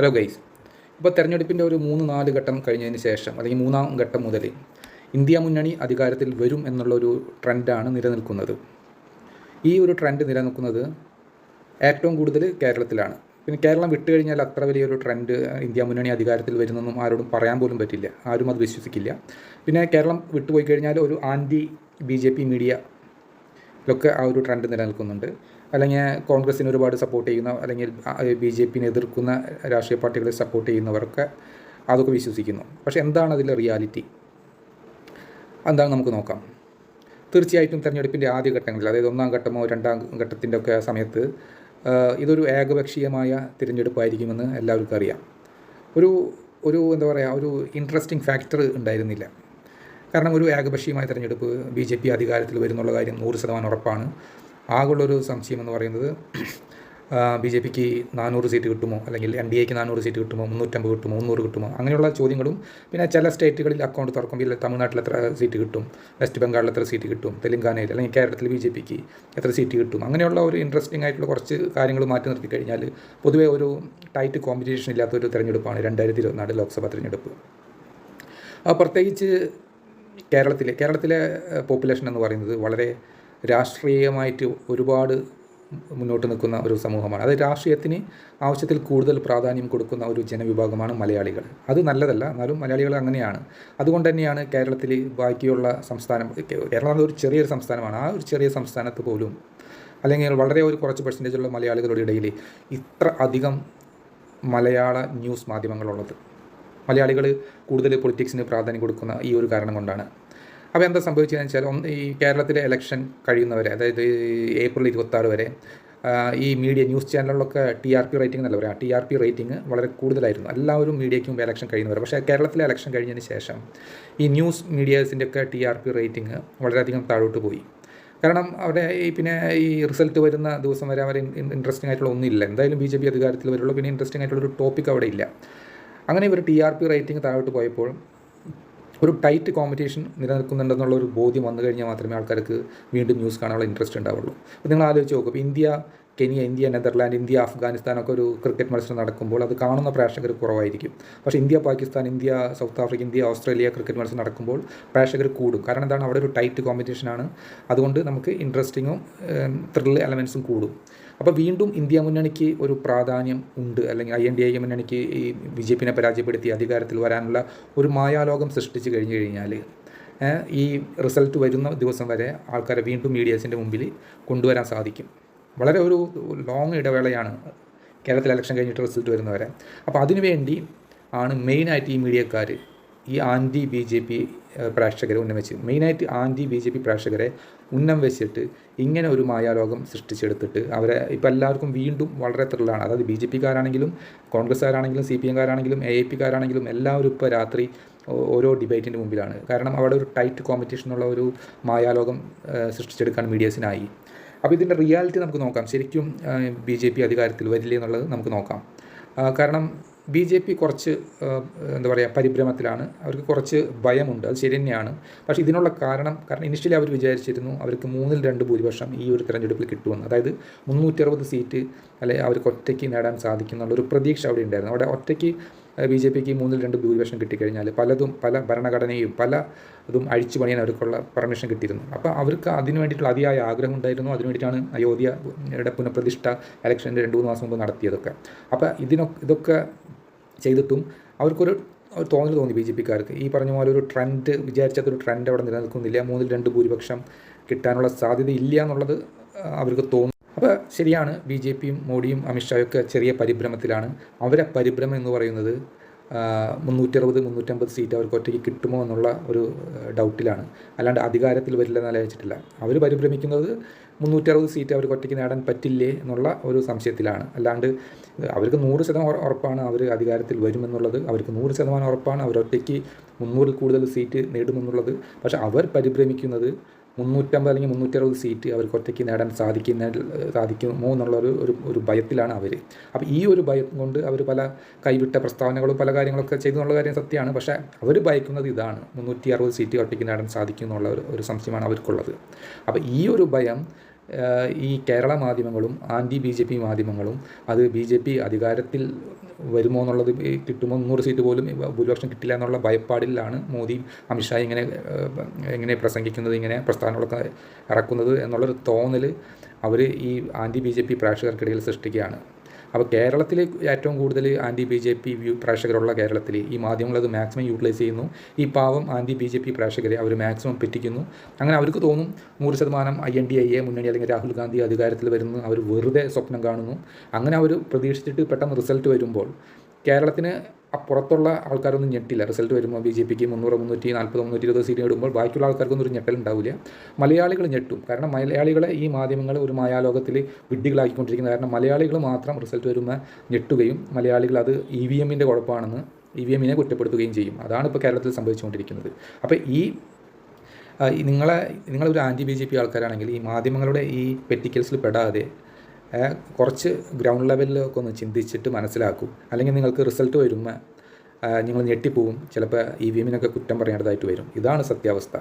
Hello guys, ഇപ്പോൾ തെരഞ്ഞെടുപ്പിൻ്റെ ഒരു 3-4 ഘട്ടം കഴിഞ്ഞതിന് ശേഷം അല്ലെങ്കിൽ 3-ാം ഘട്ടം മുതൽ ഇന്ത്യ മുന്നണി അധികാരത്തിൽ വരും എന്നുള്ളൊരു ട്രെൻഡാണ് നിലനിൽക്കുന്നത്. ഈ ഒരു ട്രെൻഡ് നിലനിൽക്കുന്നത് ഏറ്റവും കൂടുതൽ കേരളത്തിലാണ്. പിന്നെ കേരളം വിട്ടുകഴിഞ്ഞാൽ അത്ര വലിയൊരു ട്രെൻഡ് ഇന്ത്യ മുന്നണി അധികാരത്തിൽ വരുന്നൊന്നും ആരോടും പറയാൻ പോലും പറ്റില്ല, ആരും അത് വിശ്വസിക്കില്ല. പിന്നെ കേരളം വിട്ടുപോയി കഴിഞ്ഞാൽ ഒരു ആൻറ്റി BJP മീഡിയയിലൊക്കെ ആ ഒരു ട്രെൻഡ് നിലനിൽക്കുന്നുണ്ട്. അല്ലെങ്കിൽ കോൺഗ്രസ്സിന് ഒരുപാട് സപ്പോർട്ട് ചെയ്യുന്ന അല്ലെങ്കിൽ BJPനെ എതിർക്കുന്ന രാഷ്ട്രീയ പാർട്ടികളെ സപ്പോർട്ട് ചെയ്യുന്നവരൊക്കെ അതൊക്കെ വിശ്വസിക്കുന്നു. പക്ഷേ എന്താണ് അതിലെ റിയാലിറ്റി എന്താണ് നമുക്ക് നോക്കാം. തീർച്ചയായിട്ടും തെരഞ്ഞെടുപ്പിൻ്റെ ആദ്യ ഘട്ടങ്ങളിൽ, അതായത് 1-ാം ഘട്ടമോ 2-ാം ഘട്ടത്തിൻ്റെ ഒക്കെ സമയത്ത് ഇതൊരു ഏകപക്ഷീയമായ തിരഞ്ഞെടുപ്പായിരിക്കുമെന്ന് എല്ലാവർക്കും അറിയാം. ഒരു എന്താ പറയുക, ഒരു ഇൻട്രസ്റ്റിംഗ് ഫാക്ടർ ഉണ്ടായിരുന്നില്ല. കാരണം ഒരു ഏകപക്ഷീയമായ തിരഞ്ഞെടുപ്പ് BJP അധികാരത്തിൽ വരുന്നുള്ള കാര്യം 100% ഉറപ്പാണ്. ആകുള്ളൊരു സംശയം എന്ന് പറയുന്നത് BJPക്ക് 400 സീറ്റ് കിട്ടുമോ, അല്ലെങ്കിൽ NDAക്ക് 400 സീറ്റ് കിട്ടുമോ, 350 കിട്ടുമോ, 300 കിട്ടുമോ, അങ്ങനെയുള്ള ചോദ്യങ്ങളും. പിന്നെ ചില സ്റ്റേറ്റുകളിൽ അക്കൗണ്ട് തുറക്കുമ്പോൾ തമിഴ്നാട്ടിൽ എത്ര സീറ്റ് കിട്ടും, വെസ്റ്റ് ബംഗാളിൽ എത്ര സീറ്റ് കിട്ടും, തെലങ്കാനയിൽ അല്ലെങ്കിൽ കേരളത്തിൽ BJPക്ക് എത്ര സീറ്റ് കിട്ടും, അങ്ങനെയുള്ള ഒരു ഇൻട്രസ്റ്റിംഗ് ആയിട്ടുള്ള കുറച്ച് കാര്യങ്ങൾ മാറ്റി നിർത്തി കഴിഞ്ഞാൽ പൊതുവേ ഒരു ടൈറ്റ് കോമ്പറ്റീഷൻ ഇല്ലാത്തൊരു തിരഞ്ഞെടുപ്പാണ് 2024 ലോക്സഭാ തിരഞ്ഞെടുപ്പ്. പ്രത്യേകിച്ച് കേരളത്തിലെ പോപ്പുലേഷൻ എന്ന് പറയുന്നത് വളരെ രാഷ്ട്രീയമായിട്ട് ഒരുപാട് മുന്നോട്ട് നിൽക്കുന്ന ഒരു സമൂഹമാണ്. അത് രാഷ്ട്രീയത്തിന് ആവശ്യത്തിൽ കൂടുതൽ പ്രാധാന്യം കൊടുക്കുന്ന ഒരു ജനവിഭാഗമാണ് മലയാളികൾ. അത് നല്ലതല്ല, എന്നാലും മലയാളികൾ അങ്ങനെയാണ്. അതുകൊണ്ട് തന്നെയാണ് കേരളത്തിൽ ബാക്കിയുള്ള കേരളം ഒരു ചെറിയൊരു സംസ്ഥാനമാണ്. ആ ഒരു ചെറിയ സംസ്ഥാനത്ത് പോലും അല്ലെങ്കിൽ വളരെ ഒരു കുറച്ച് പെർസെൻറ്റേജുള്ള മലയാളികളുടെ ഇടയിൽ ഇത്ര അധികം മലയാള ന്യൂസ് മാധ്യമങ്ങളുള്ളത്. മലയാളികൾ കൂടുതൽ പൊളിറ്റിക്സിന് പ്രാധാന്യം കൊടുക്കുന്ന ഈ ഒരു കാരണം കൊണ്ടാണ്. അപ്പോൾ എന്താ സംഭവിച്ചതെന്ന് വെച്ചാൽ, ഈ കേരളത്തിലെ ഇലക്ഷൻ കഴിയുന്നവരെ, അതായത് ഏപ്രിൽ 26 വരെ ഈ മീഡിയ ന്യൂസ് ചാനലുകളിലൊക്കെ TRP റേറ്റിംഗ് എന്നല്ല പറയുക, TRP റേറ്റിംഗ് വളരെ കൂടുതലായിരുന്നു എല്ലാവരും മീഡിയയ്ക്കും ഇലക്ഷൻ കഴിയുന്നവരെ. പക്ഷേ കേരളത്തിലെ ഇലക്ഷൻ കഴിഞ്ഞതിന് ശേഷം ഈ ന്യൂസ് മീഡിയാസിൻ്റെ ഒക്കെ TRP റേറ്റിംഗ് വളരെയധികം താഴോട്ട് പോയി. കാരണം അവിടെ ഈ റിസൾട്ട് വരുന്ന ദിവസം വരെ അവർ ഇൻട്രസ്റ്റിംഗ് ആയിട്ടുള്ള ഒന്നുമില്ല. എന്തായാലും BJP അധികാരത്തിൽ വരുള്ളൂ, പിന്നെ ഇൻട്രസ്റ്റിംഗ് ആയിട്ടുള്ളൊരു ടോപ്പിക് അവിടെ ഇല്ല. അങ്ങനെ ഇവർ TRP റേറ്റിംഗ് താഴോട്ട് പോയപ്പോൾ ഒരു ടൈറ്റ് കോമ്പറ്റീഷൻ നിലനിൽക്കുന്നുണ്ടെന്നുള്ളൊരു ബോധ്യം വന്നു കഴിഞ്ഞാൽ മാത്രമേ ആൾക്കാർക്ക് വീണ്ടും ന്യൂസ് കാണാനുള്ള ഇൻട്രസ്റ്റ് ഉണ്ടാവുള്ളൂ. അപ്പോൾ നിങ്ങൾ ആലോചിച്ച് നോക്കും, ഇപ്പോൾ India Kenya, India Netherland, India അഫ്ഗാനിസ്ഥാനൊക്കെ ഒരു ക്രിക്കറ്റ് മത്സരം നടക്കുമ്പോൾ അത് കാണുന്ന പ്രേക്ഷകർ കുറവായിരിക്കും. പക്ഷേ India Pakistan, India South Africa, India Australia cricket മത്സരം നടക്കുമ്പോൾ പ്രേക്ഷകർ കൂടും. കാരണം എന്താണ്, അവിടെ ഒരു ടൈറ്റ് കോമ്പറ്റീഷനാണ്. അതുകൊണ്ട് നമുക്ക് ഇൻട്രസ്റ്റിങ്ങും ത്രില്ല് എലമെൻസും കൂടും. അപ്പോൾ വീണ്ടും ഇന്ത്യ മുന്നണിക്ക് ഒരു പ്രാധാന്യം ഉണ്ട്, അല്ലെങ്കിൽ INDA മുന്നണിക്ക് ഈ BJPനെ പരാജയപ്പെടുത്തി അധികാരത്തിൽ വരാനുള്ള ഒരു മായാലോകം സൃഷ്ടിച്ച് കഴിഞ്ഞാൽ ഈ റിസൾട്ട് വരുന്ന ദിവസം വരെ ആൾക്കാരെ വീണ്ടും മീഡിയാസിൻ്റെ മുമ്പിൽ കൊണ്ടുവരാൻ സാധിക്കും. വളരെ ഒരു ലോങ് ഇടവേളയാണ് കേരളത്തിൽ ഇലക്ഷൻ കഴിഞ്ഞിട്ട് റിസൾട്ട് വരുന്നവരെ. അപ്പോൾ അതിനുവേണ്ടി ആണ് മെയിനായിട്ട് ഈ മീഡിയക്കാർ ഈ ആൻറ്റി BJP പ്രേക്ഷകരെ മെയിനായിട്ട് ആൻറ്റി BJP പ്രേക്ഷകരെ ഉന്നം വെച്ചിട്ട് ഇങ്ങനെ ഒരു മായാലോകം സൃഷ്ടിച്ചെടുത്തിട്ട് അവരെ ഇപ്പോൾ എല്ലാവർക്കും വീണ്ടും വളരെ ത്രില്ലാണ്. അതായത് BJPക്കാരാണെങ്കിലും കോൺഗ്രസ്സുകാരാണെങ്കിലും CPMകാരാണെങ്കിലും AAPക്കാരാണെങ്കിലും എല്ലാവരും ഇപ്പോൾ രാത്രി ഓരോ ഡിബേറ്റിൻ്റെ മുമ്പിലാണ്. കാരണം അവിടെ ഒരു ടൈറ്റ് കോമ്പറ്റീഷനുള്ള ഒരു മായാലോകം സൃഷ്ടിച്ചെടുക്കാൻ മീഡിയസിനായി. അപ്പോൾ ഇതിൻ്റെ റിയാലിറ്റി നമുക്ക് നോക്കാം. ശരിക്കും BJP അധികാരത്തിൽ വരില്ലേ എന്നുള്ളത് നമുക്ക് നോക്കാം. കാരണം BJP കുറച്ച് എന്താ പറയുക, പരിഭ്രമത്തിലാണ്. അവർക്ക് കുറച്ച് ഭയമുണ്ട്, അത് ശരി തന്നെയാണ്. പക്ഷേ ഇതിനുള്ള കാരണം ഇനിഷ്യലി അവർ വിചാരിച്ചിരുന്നു അവർക്ക് 3-2 ഭൂരിപക്ഷം ഈ ഒരു തിരഞ്ഞെടുപ്പിൽ കിട്ടുമെന്ന്. അതായത് 360 സീറ്റ് അല്ലെങ്കിൽ അവർക്ക് ഒറ്റയ്ക്ക് നേടാൻ സാധിക്കുന്നുള്ളൊരു പ്രതീക്ഷ അവിടെ ഉണ്ടായിരുന്നു. അവിടെ ഒറ്റയ്ക്ക് BJPക്ക് 3-2 ഭൂരിപക്ഷം കിട്ടിക്കഴിഞ്ഞാൽ പല ഭരണഘടനയും ഇതും അഴിച്ചു പണിയാൻ അവർക്കുള്ള പെർമിഷൻ കിട്ടിയിരുന്നു. അപ്പോൾ അവർക്ക് അതിന് വേണ്ടിയിട്ടുള്ള അതിയായ ആഗ്രഹം ഉണ്ടായിരുന്നു. അതിനു വേണ്ടിയിട്ടാണ് അയോധ്യയുടെ പുനഃപ്രതിഷ്ഠ ഇലക്ഷൻ്റെ 2-3 മാസം മുമ്പ് നടത്തിയതൊക്കെ. അപ്പോൾ ഇതൊക്കെ ചെയ്തിട്ടും അവർക്കൊരു തോന്നൽ തോന്നി BJPക്കാർക്ക്. ഈ പറഞ്ഞ പോലെ ഒരു ട്രെൻഡ്, വിചാരിച്ചതൊരു ട്രെൻഡ് അവിടെ നിലനിൽക്കുന്നില്ല, 3-2 ഭൂരിപക്ഷം കിട്ടാനുള്ള സാധ്യതയില്ല എന്നുള്ളത് അവർക്ക് തോന്നുന്നു. അപ്പോൾ ശരിയാണ്, BJPയും മോഡിയും അമിത്ഷായൊക്കെ ചെറിയ പരിഭ്രമത്തിലാണ്. അവരെ പരിഭ്രമം എന്ന് പറയുന്നത് 360-350 സീറ്റ് അവർക്ക് ഒറ്റയ്ക്ക് കിട്ടുമോ എന്നുള്ള ഒരു ഡൗട്ടിലാണ്, അല്ലാണ്ട് അധികാരത്തിൽ വരില്ലെന്ന് ആലോചിച്ചിട്ടില്ല. അവർ പരിഭ്രമിക്കുന്നത് 360 സീറ്റ് അവർക്ക് ഒറ്റയ്ക്ക് നേടാൻ പറ്റില്ലേ എന്നുള്ള ഒരു സംശയത്തിലാണ്. അല്ലാണ്ട് അവർക്ക് 100% ഉറപ്പാണ് അവർ അധികാരത്തിൽ വരുമെന്നുള്ളത്. അവർക്ക് 100% ഉറപ്പാണ് അവരൊറ്റയ്ക്ക് 300-ൽ കൂടുതൽ സീറ്റ് നേടുമെന്നുള്ളത്. പക്ഷേ അവർ പരിഭ്രമിക്കുന്നത് 350 അല്ലെങ്കിൽ 360 സീറ്റ് അവർക്ക് ഒറ്റയ്ക്ക് നേടാൻ സാധിക്കുമോ എന്നുള്ള ഒരു ഭയത്തിലാണ് അവർ. അപ്പോൾ ഈ ഒരു ഭയം കൊണ്ട് അവർ പല കൈവിട്ട പ്രസ്താവനകളും പല കാര്യങ്ങളൊക്കെ ചെയ്തു എന്നുള്ള കാര്യം സത്യമാണ്. പക്ഷേ അവർ ഭയക്കുന്നത് ഇതാണ്, 360 സീറ്റ് ഒറ്റയ്ക്ക് നേടാൻ സാധിക്കും എന്നുള്ള ഒരു സംശയമാണ് അവർക്കുള്ളത്. അപ്പോൾ ഈ ഒരു ഭയം ഈ കേരള മാധ്യമങ്ങളും ആൻറ്റി BJP മാധ്യമങ്ങളും അത് BJP അധികാരത്തിൽ വരുമോ എന്നുള്ളത്, കിട്ടുമോ 100 സീറ്റ് പോലും ഭൂരിപക്ഷം കിട്ടില്ല എന്നുള്ള ഭയപ്പാടിലാണ് മോദിയും അമിത്ഷായും ഇങ്ങനെ പ്രസംഗിക്കുന്നത്, ഇങ്ങനെ പ്രസ്താവനകളൊക്കെ ഇറക്കുന്നത് എന്നുള്ളൊരു തോന്നൽ അവർ ഈ ആൻറ്റി BJP പ്രേക്ഷകർക്കിടയിൽ സൃഷ്ടിക്കുകയാണ്. അപ്പോൾ കേരളത്തിൽ ഏറ്റവും കൂടുതൽ ആൻറ്റി BJP പ്രേക്ഷകരുള്ള കേരളത്തിൽ ഈ മാധ്യമങ്ങൾ അത് മാക്സിമം യൂട്ടിലൈസ് ചെയ്യുന്നു. ഈ പാവം ആൻറ്റി BJP പ്രേക്ഷകരെ അവർ മാക്സിമം പറ്റിക്കുന്നു. അങ്ങനെ അവർക്ക് തോന്നും 100% INDA മുന്നണി അല്ലെങ്കിൽ രാഹുൽ ഗാന്ധി അധികാരത്തിൽ വരുന്നു, അവർ വെറുതെ സ്വപ്നം കാണുന്നു. അങ്ങനെ അവർ പ്രതീക്ഷിച്ചിട്ട് പെട്ടെന്ന് റിസൾട്ട് വരുമ്പോൾ കേരളത്തിന് അപ്പുറത്തുള്ള ആൾക്കാരൊന്നും ഞെട്ടില്ല. റിസൾട്ട് വരുമ്പോൾ BJPക്ക് 300, 340, 320 സീറ്റ് നേടുമ്പോൾ ബാക്കിയുള്ള ആൾക്കാർക്കൊന്നും ഒരു ഞെട്ടലുണ്ടാവില്ല. മലയാളികൾ ഞെട്ടും. കാരണം മലയാളികളെ ഈ മാധ്യമങ്ങൾ ഒരു മായാലോകത്തിൽ വിഡ്ഢികളാക്കിക്കൊണ്ടിരിക്കുന്നത് കാരണം മലയാളികൾ മാത്രം റിസൾട്ട് വരുമ്പോൾ ഞെട്ടുകയും മലയാളികൾ അത് EVMൻ്റെ കുഴപ്പമാണെന്ന് EVMനെ കുറ്റപ്പെടുത്തുകയും ചെയ്യും. അതാണ് ഇപ്പോൾ കേരളത്തിൽ സംഭവിച്ചുകൊണ്ടിരിക്കുന്നത്. അപ്പോൾ നിങ്ങളൊരു ആൻറ്റി BJP ആൾക്കാരാണെങ്കിൽ ഈ മാധ്യമങ്ങളുടെ ഈ പെറ്റിക്കൽസിൽ പെടാതെ കുറച്ച് ഗ്രൗണ്ട് ലെവലിലൊക്കെ ഒന്ന് ചിന്തിച്ചിട്ട് മനസ്സിലാക്കൂ. അല്ലെങ്കിൽ നിങ്ങൾക്ക് റിസൾട്ട് വരുമ്പോൾ നിങ്ങൾ ഞെട്ടിപ്പോവും. ചിലപ്പോൾ EVMനൊക്കെ കുറ്റം പറയേണ്ടതായിട്ട് വരും. ഇതാണ് സത്യാവസ്ഥ.